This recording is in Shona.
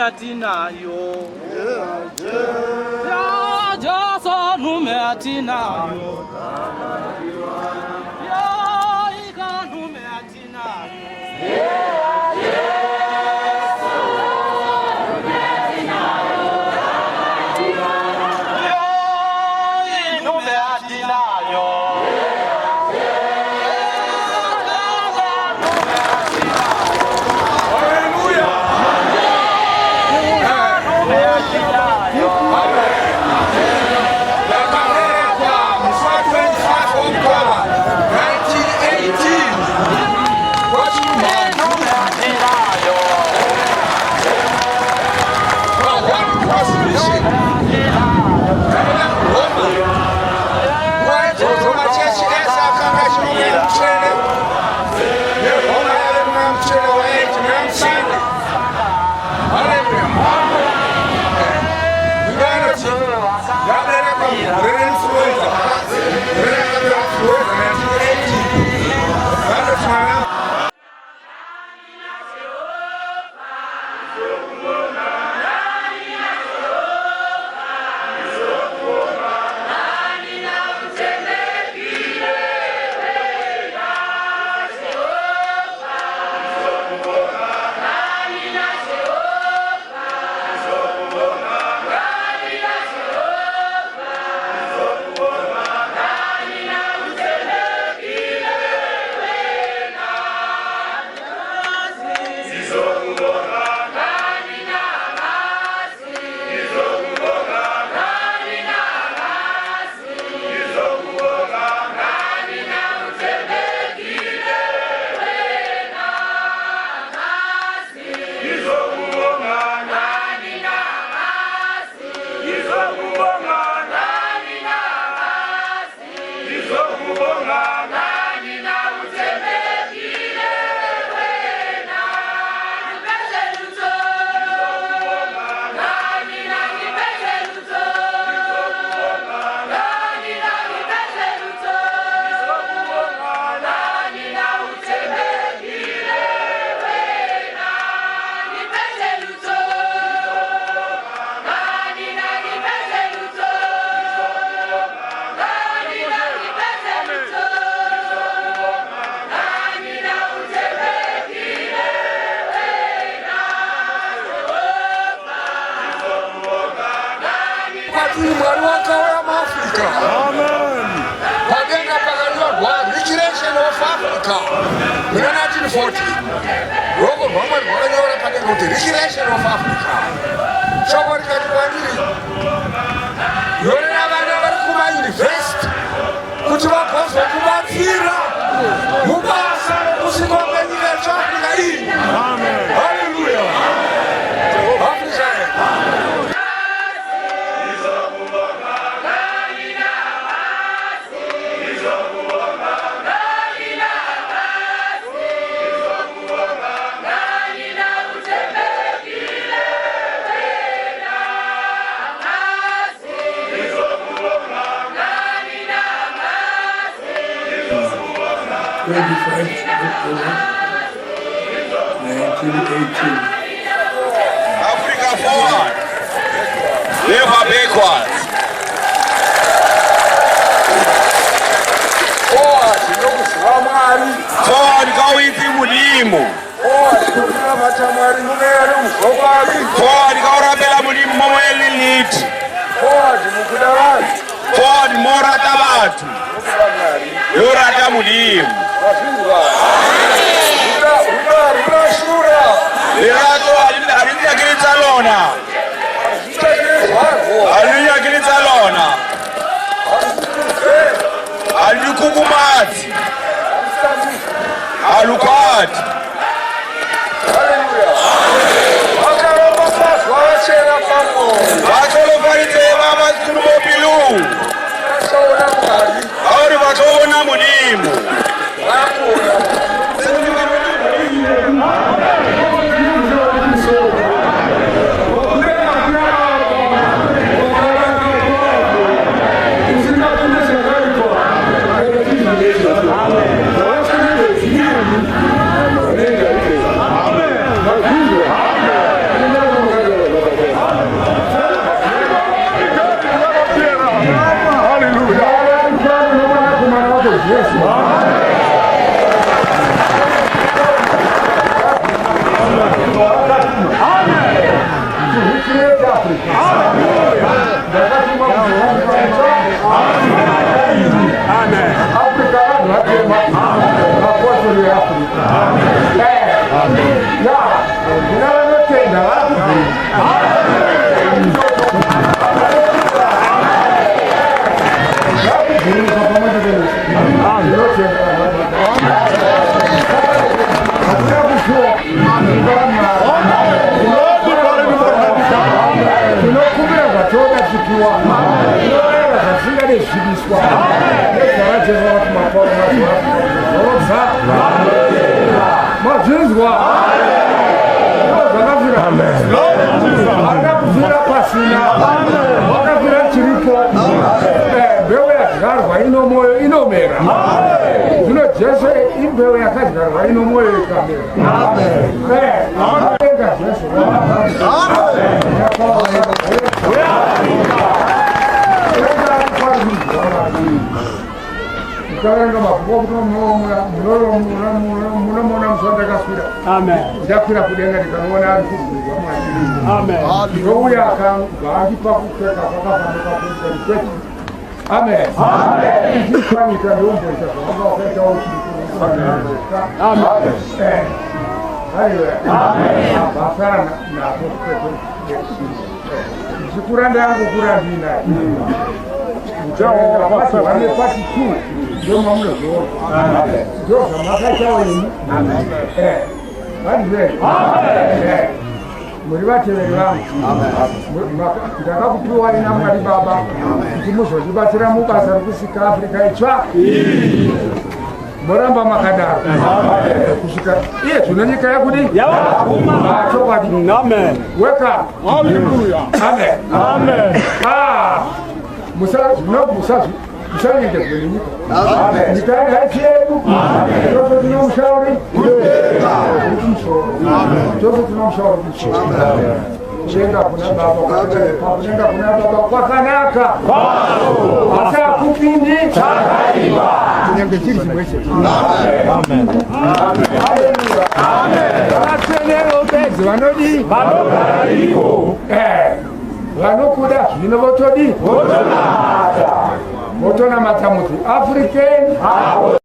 atinayo. RaJeso nume atinayo. Ika nume atinayo. Restoration of Africa. Somebody can do it. You're never to invest. Put your boss to VAAPOSTORA. Basa, Usikombe ni Africa. Amen. Hallelujah. Africa. Africa forward, never backwards. Forward kawiti mulimu. Forward kaurabela mulimu momweli niti. Forward morata batu. Yorata mulimu. Lirato alinyakilitsa lona. Alinyakilitsa lona. Alikukumati. Alukati. Bakolo parite baba kumopilu. Auri bakona mulimu. Moramba makadaro. Kushika. Iye tunanyika yakudi? Yawa. Chokadi. Amen. Weka. Hallelujah. Amen. Amen. Musa, no Musa. Musa yenge kwenye. Amen. Nikani haki yetu. Amen. Jozo tunamshauri. Amen. Jozo tunamshauri. Amen. Chenga kuna baba kwa kanaka. Asa kupindi takaiba. Nyenge chini mwese. Amen. Amen. Hallelujah. Amen. Atenero bezo wanodi badoka liko. Wanokuda ninobotodi. Botona matamuti. African